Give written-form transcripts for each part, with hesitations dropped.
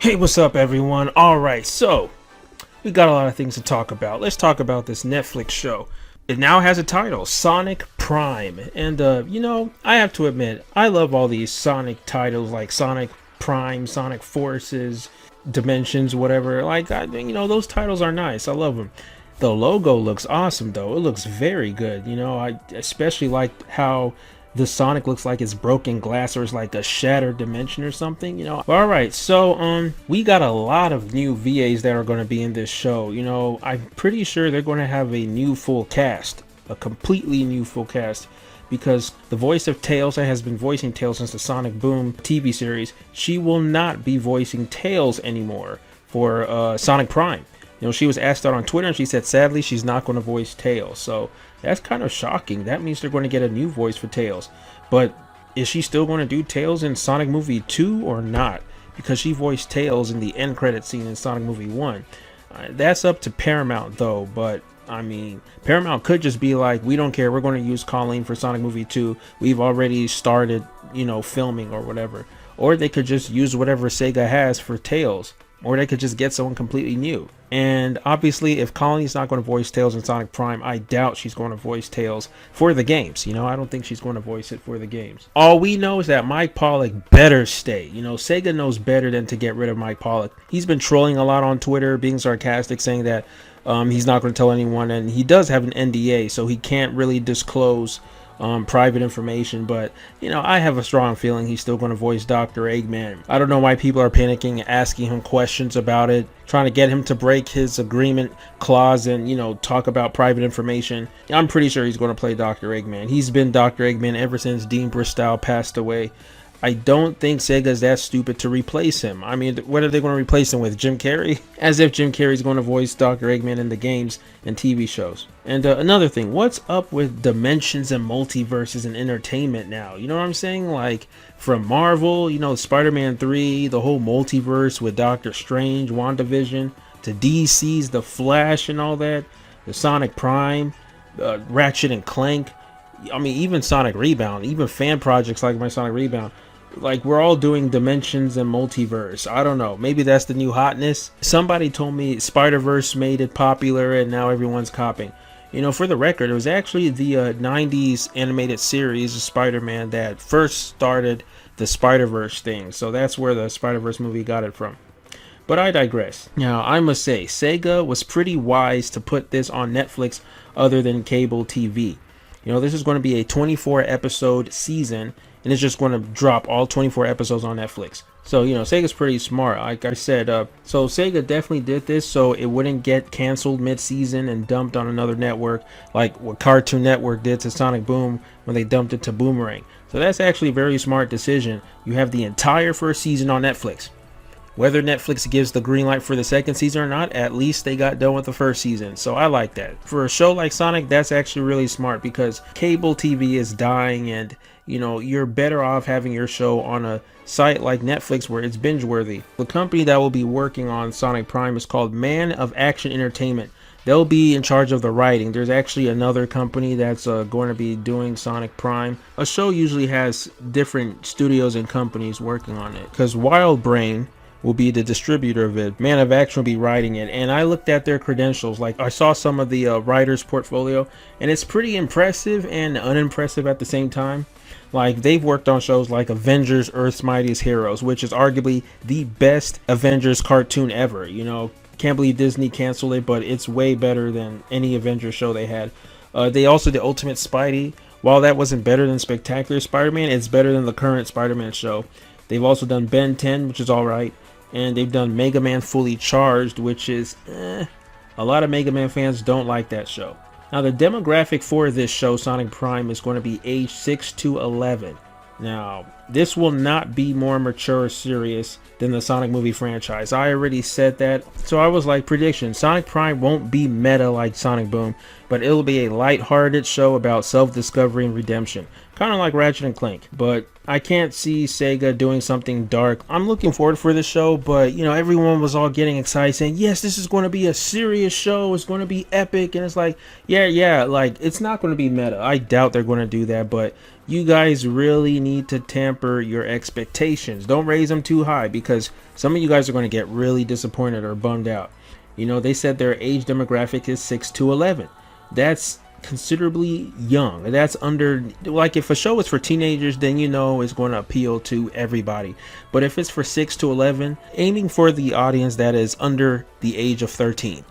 Hey, what's up, everyone? Alright, so we got a lot of things to talk about. Let's talk about this Netflix show. It now has a title, Sonic Prime. And, I have to admit, I love all these Sonic titles like Sonic Prime, Sonic Forces, Dimensions, whatever. Those titles are nice. I love them. The logo looks awesome, though. It looks very good. I especially like how the Sonic looks like it's broken glass or it's like a shattered dimension or something. All right, so we got a lot of new VAs that are going to be in this show. I'm pretty sure they're going to have a new full cast, a completely new full cast, because the voice of Tails that has been voicing Tails since the Sonic Boom TV series, she will not be voicing Tails anymore for Sonic Prime. She was asked out on Twitter and she said sadly she's not going to voice Tails. So that's kind of shocking. That means they're going to get a new voice for Tails. But is she still going to do Tails in Sonic Movie 2 or not? Because she voiced Tails in the end credit scene in Sonic Movie 1. That's up to Paramount though. But Paramount could just be like, we don't care. We're going to use Colleen for Sonic Movie 2. We've already started, filming or whatever. Or they could just use whatever Sega has for Tails. Or they could just get someone completely new. And obviously, if Colleen's not going to voice Tails in Sonic Prime, I doubt she's going to voice Tails for the games. I don't think she's going to voice it for the games. All we know is that Mike Pollock better stay. Sega knows better than to get rid of Mike Pollock. He's been trolling a lot on Twitter, being sarcastic, saying that he's not going to tell anyone. And he does have an NDA, so he can't really disclose private information, but I have a strong feeling he's still going to voice Dr. Eggman. I don't know why people are panicking, asking him questions about it, trying to get him to break his agreement clause and talk about private information. I'm pretty sure he's going to play Dr. Eggman. He's been Dr. Eggman ever since Dean Bristow passed away. I don't think Sega's that stupid to replace him. What are they going to replace him with? Jim Carrey? As if Jim Carrey's going to voice Dr. Eggman in the games and TV shows. And another thing, what's up with dimensions and multiverses and entertainment now? You know what I'm saying? Like from Marvel, Spider-Man 3, the whole multiverse with Doctor Strange, WandaVision, to DC's The Flash and all that, the Sonic Prime, Ratchet and Clank. Even Sonic Rebound, even fan projects like my Sonic Rebound. Like, we're all doing dimensions and multiverse. I don't know. Maybe that's the new hotness. Somebody told me Spider-Verse made it popular and now everyone's copying. For the record, it was actually the 90s animated series of Spider-Man that first started the Spider-Verse thing. So that's where the Spider-Verse movie got it from. But I digress. Now, I must say, Sega was pretty wise to put this on Netflix other than cable TV. This is going to be a 24 episode season, and it's just going to drop all 24 episodes on Netflix. So, Sega's pretty smart. Like I said, so Sega definitely did this so it wouldn't get canceled mid-season and dumped on another network, like what Cartoon Network did to Sonic Boom when they dumped it to Boomerang. So that's actually a very smart decision. You have the entire first season on Netflix. Whether Netflix gives the green light for the second season or not, at least they got done with the first season. So I like that. For a show like Sonic, that's actually really smart because cable TV is dying and, you're better off having your show on a site like Netflix where it's binge worthy. The company that will be working on Sonic Prime is called Man of Action Entertainment. They'll be in charge of the writing. There's actually another company that's going to be doing Sonic Prime. A show usually has different studios and companies working on it because Wild Brain will be the distributor of it. Man of Action will be writing it. And I looked at their credentials. Like, I saw some of the writer's portfolio, and it's pretty impressive and unimpressive at the same time. Like, they've worked on shows like Avengers Earth's Mightiest Heroes, which is arguably the best Avengers cartoon ever. Can't believe Disney canceled it, but it's way better than any Avengers show they had. They also did Ultimate Spidey. While that wasn't better than Spectacular Spider-Man, it's better than the current Spider-Man show. They've also done Ben 10, which is alright. And they've done Mega Man Fully Charged, which is, a lot of Mega Man fans don't like that show. Now, the demographic for this show, Sonic Prime, is going to be age 6 to 11. Now, this will not be more mature or serious than the Sonic movie franchise. I already said that. So I was like, prediction, Sonic Prime won't be meta like Sonic Boom, but it'll be a lighthearted show about self-discovery and redemption. kind of like Ratchet and Clank, but I can't see Sega doing something dark. I'm looking forward for this show, but you know, everyone was all getting excited saying, yes, this is going to be a serious show, it's going to be epic, and it's like, yeah, like, it's not going to be meta. I doubt they're going to do that, but you guys really need to temper your expectations. Don't raise them too high, because some of you guys are going to get really disappointed or bummed out. You know, they said their age demographic is 6 to 11. That's considerably young. That's under, like, if a show is for teenagers, then you know it's going to appeal to everybody. But if it's for 6 to 11, aiming for the audience that is under the age of 13.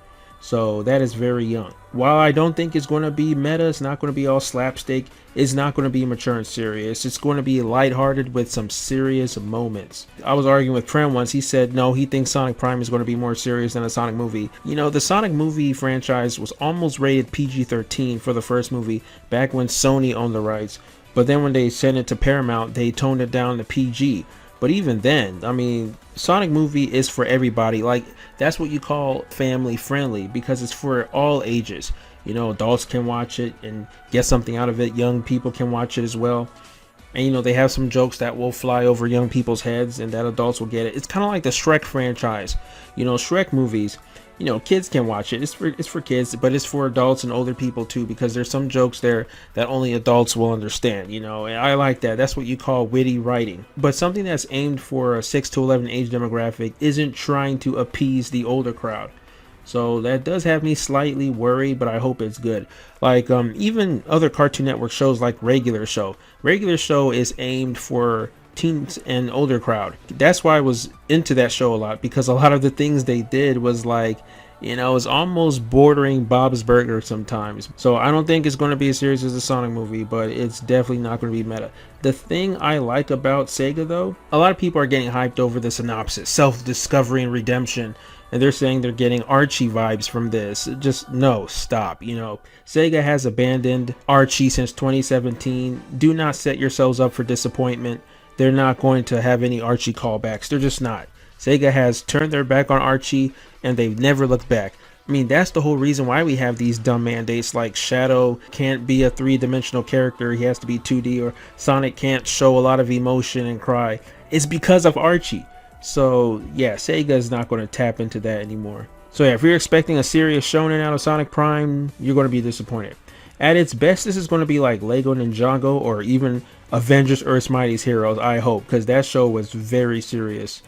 So that is very young. While I don't think it's going to be meta, it's not going to be all slapstick, it's not going to be mature and serious. It's going to be lighthearted with some serious moments. I was arguing with Prem once. He said no, he thinks Sonic Prime is going to be more serious than a Sonic movie. You know, the Sonic movie franchise was almost rated PG-13 for the first movie back when Sony owned the rights. But then when they sent it to Paramount, they toned it down to PG. But even then, I mean, Sonic movie is for everybody. Like, that's what you call family friendly, because it's for all ages. You know, adults can watch it and get something out of it. Young people can watch it as well. And, you know, they have some jokes that will fly over young people's heads and that adults will get it. It's kind of like the Shrek franchise. You know, Shrek movies, you know, kids can watch it. It's for kids, but it's for adults and older people too, because there's some jokes there that only adults will understand, you know, and I like that. That's what you call witty writing. But something that's aimed for a 6 to 11 age demographic isn't trying to appease the older crowd. So that does have me slightly worried, but I hope it's good. Like even other Cartoon Network shows like Regular Show. Regular Show is aimed for teens and older crowd. That's why I was into that show a lot, because a lot of the things they did was like, you know, it's almost bordering Bob's Burgers sometimes. So I don't think it's going to be as serious as the Sonic movie, but it's definitely not going to be meta. The thing I like about Sega though, a lot of people are getting hyped over the synopsis, self-discovery and redemption, and they're saying they're getting Archie vibes from this. Just no, stop. You know, Sega has abandoned Archie since 2017. Do not set yourselves up for disappointment. They're not going to have any Archie callbacks. They're just not. Sega has turned their back on Archie and they've never looked back. I mean, that's the whole reason why we have these dumb mandates like Shadow can't be a three-dimensional character, he has to be 2D, or Sonic can't show a lot of emotion and cry. It's because of Archie. So yeah, Sega is not going to tap into that anymore. So yeah, if you're expecting a serious shonen out of Sonic Prime, you're going to be disappointed. At its best, this is going to be like Lego Ninjago or even Avengers Earth's Mightiest Heroes, I hope, because that show was very serious.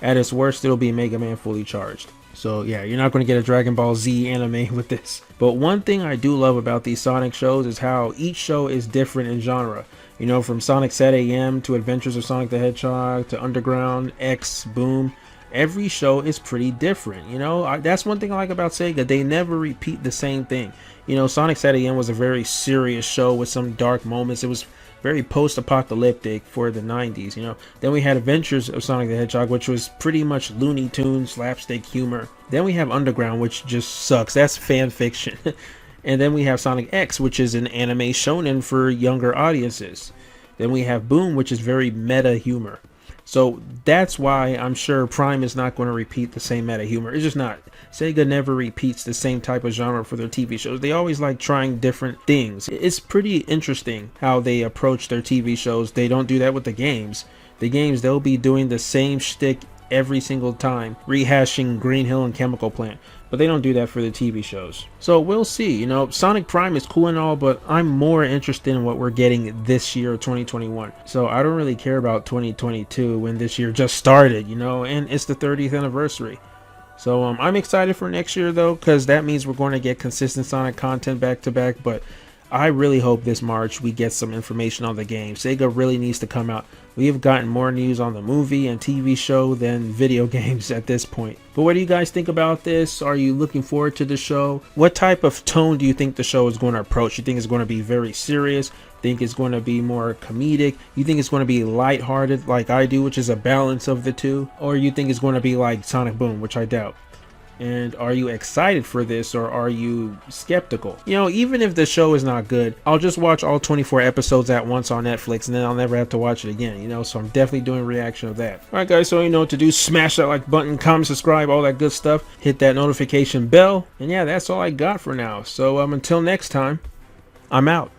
At its worst, it'll be Mega Man Fully Charged. So yeah, you're not going to get a Dragon Ball Z anime with this. But one thing I do love about these Sonic shows is how each show is different in genre. You know, from Sonic Set AM to Adventures of Sonic the Hedgehog to Underground, X, Boom. Every show is pretty different. You know, that's one thing I like about Sega. They never repeat the same thing. You know, Sonic Set AM was a very serious show with some dark moments. It was very post-apocalyptic for the 90s, you know. Then we had Adventures of Sonic the Hedgehog, which was pretty much Looney Tunes, slapstick humor. Then we have Underground, which just sucks. That's fan fiction. And then we have Sonic X, which is an anime shonen for younger audiences. Then we have Boom, which is very meta humor. So that's why I'm sure Prime is not going to repeat the same meta humor. It's just not. Sega never repeats the same type of genre for their TV shows. They always like trying different things. It's pretty interesting how they approach their TV shows. They don't do that with the games. The games, they'll be doing the same shtick every single time, rehashing Green Hill and Chemical Plant. But they don't do that for the TV shows. So we'll see. You know, Sonic Prime is cool and all, but I'm more interested in what we're getting this year, 2021. So I don't really care about 2022 when this year just started, you know, and it's the 30th anniversary. So I'm excited for next year though, because that means we're going to get consistent Sonic content back to back. But I really hope this March we get some information on the game. Sega really needs to come out. We have gotten more news on the movie and TV show than video games at this point. But what do you guys think about this? Are you looking forward to the show? What type of tone do you think the show is going to approach? You think it's going to be very serious? Think it's going to be more comedic? You think it's going to be lighthearted like I do, which is a balance of the two? Or you think it's going to be like Sonic Boom, which I doubt? And are you excited for this, or are you skeptical? You know, even if the show is not good, I'll just watch all 24 episodes at once on Netflix, and then I'll never have to watch it again, you know. So I'm definitely doing a reaction of that. Alright guys, so you know what to do. Smash that like button, comment, subscribe, all that good stuff. Hit that notification bell. And yeah, that's all I got for now. So until next time, I'm out.